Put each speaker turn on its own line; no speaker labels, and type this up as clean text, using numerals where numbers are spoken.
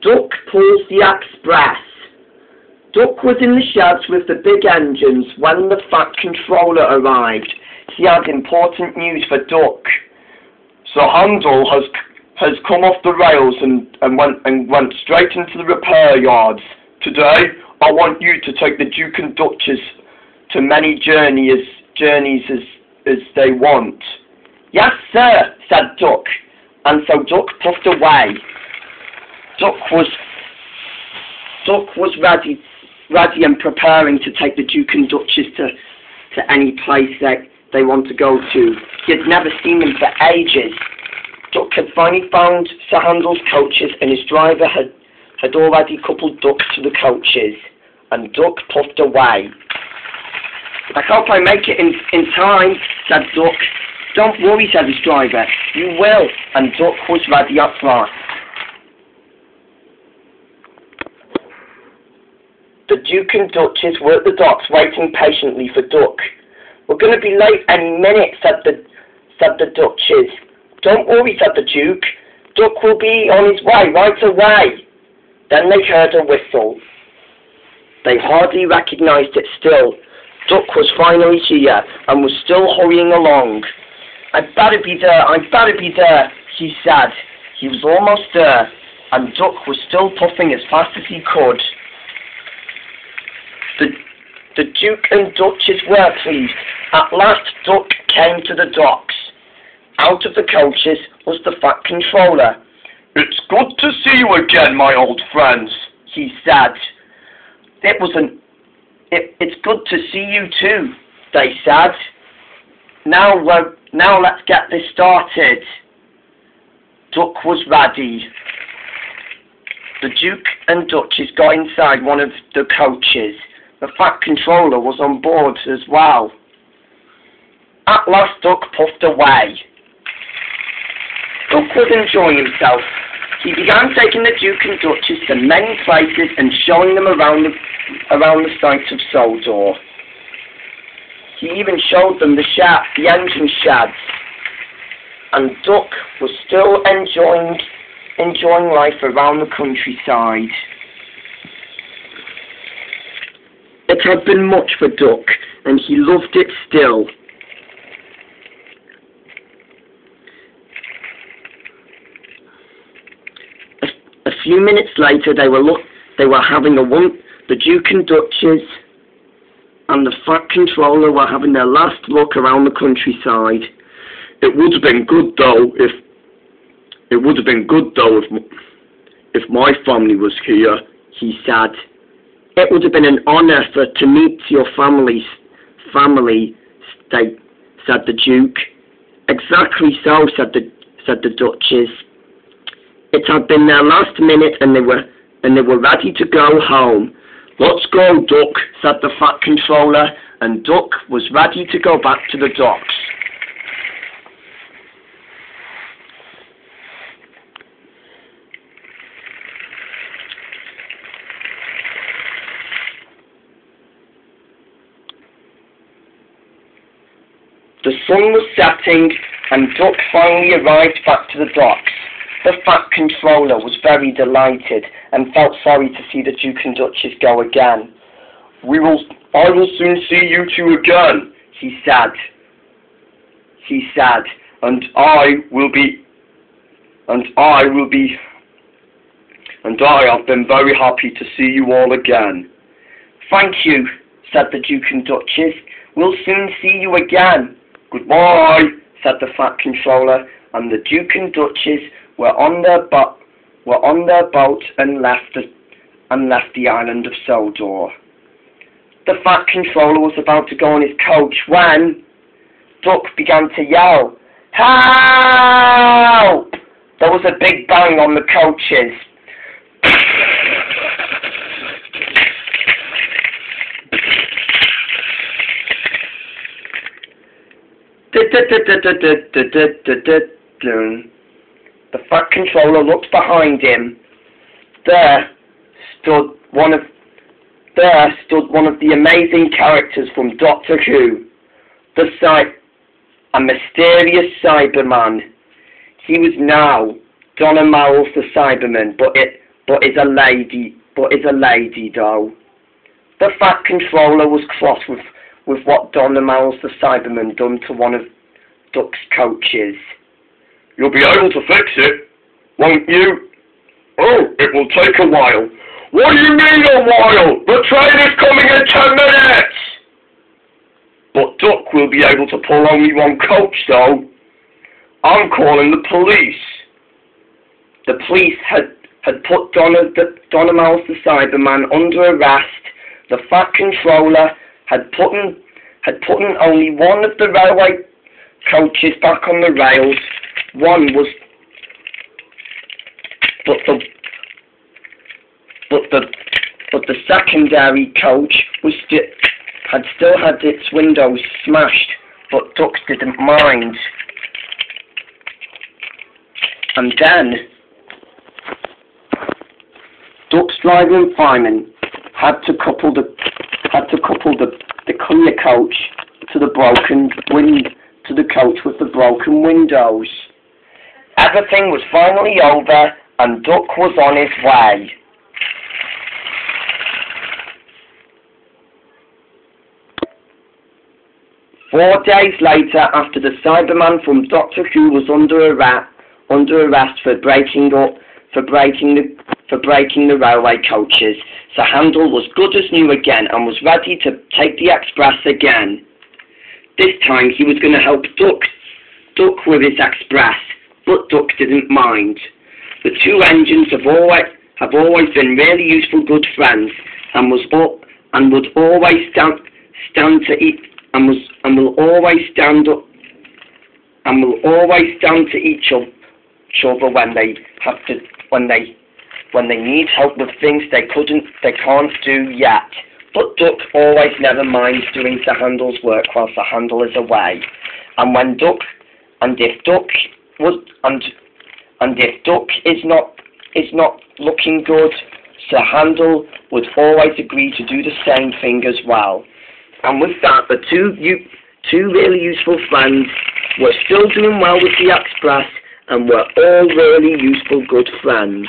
Duck pulls the express. Duck was in the sheds with the big engines when the Fat Controller arrived. He had important news for Duck.
The handle has come off the rails and went straight into the repair yards. Today, I want you to take the Duke and Duchess to many journeys as they want.
Yes, sir, said Duck, and so Duck puffed away. Duck was ready and preparing to take the Duke and Duchess to any place they want to go to. He had never seen them for ages. Duck had finally found Sir Handel's coaches, and his driver had already coupled Duck to the coaches, and Duck puffed away. I hope I make it in time, said Duck. Don't worry, said his driver. You will, and Duck was ready at last. The Duke and Duchess were at the docks waiting patiently for Duck. We're going to be late any minute, said the Duchess. Don't worry, said the Duke. Duck will be on his way right away. Then they heard a whistle. They hardly recognised it still. Duck was finally here and was still hurrying along. I'd better be there, he said. He was almost there, and Duck was still puffing as fast as he could. The Duke and Duchess were pleased. At last Duck came to the docks. Out of the coaches was the Fat Controller.
It's good to see you again, my old friends,
he said. It's good to see you too, they said. Now let's get this started. Duck was ready. The Duke and Duchess got inside one of the coaches. The Fat Controller was on board as well. At last Duck puffed away. Duck was enjoying himself. He began taking the Duke and Duchess to many places and showing them around the site of Sodor. He even showed them the engine sheds. And Duck was still enjoying life around the countryside. It had been much for Duck, and he loved it still. A few minutes later, they were having the Duke and Duchess and the Fat Controller were having their last look around the countryside.
It would have been good though if my family was here,
he said. It would have been an honour to meet your family, said the Duke. Exactly so, said the Duchess. It had been their last minute, and they were ready to go home.
Let's go, Duck,
said the Fat Controller, and Duck was ready to go back to the docks. The sun was setting, and Duck finally arrived back to the docks. The Fat Controller was very delighted, and felt sorry to see the Duke and Duchess go again.
I will soon see you two again,
he said.
And I have been very happy to see you all again.
Thank you, said the Duke and Duchess. We'll soon see you again.
Goodbye,
said the Fat Controller, and the Duke and Duchess were on their boat and left the island of Sodor. The Fat Controller was about to go on his coach when Duck began to yell, "Help!" There was a big bang on the coaches. The Fat Controller looked behind him. There stood one of the amazing characters from Doctor Who, a mysterious Cyberman. He was now Don O'Malley the Cyberman, but is a lady though. The Fat Controller was cross with what Donna Miles the Cyberman done to one of Duck's coaches.
You'll be able to fix it, won't you? Oh, it will take a while. What do you mean a while? The train is coming in 10 minutes! But Duck will be able to pull only one coach though. I'm calling the police. The police had put Donna Miles the Cyberman under arrest. The Fat Controller had put in only one of the railway coaches back on the rails. One was, but the secondary coach was still had its windows smashed, but Duck didn't mind. And then Duck's driver and fireman had to couple the clear coach to the coach with the broken windows. Everything was finally over, and Duck was on his way. Four days later, after the Cyberman from Doctor Who was under arrest for breaking the railway coaches, Sir Handel was good as new again and was ready to take the express again. This time he was going to help Duck with his express, but Duck didn't mind. The two engines have always been really useful good friends, and will always stand to each other when they need help with things they can't do yet. But Duck always never minds doing Sir Handel's work while Sir Handel is away. And if Duck is not looking good, Sir Handel would always agree to do the same thing as well. And with that, the two really useful friends were still doing well with the express and were all really useful good friends.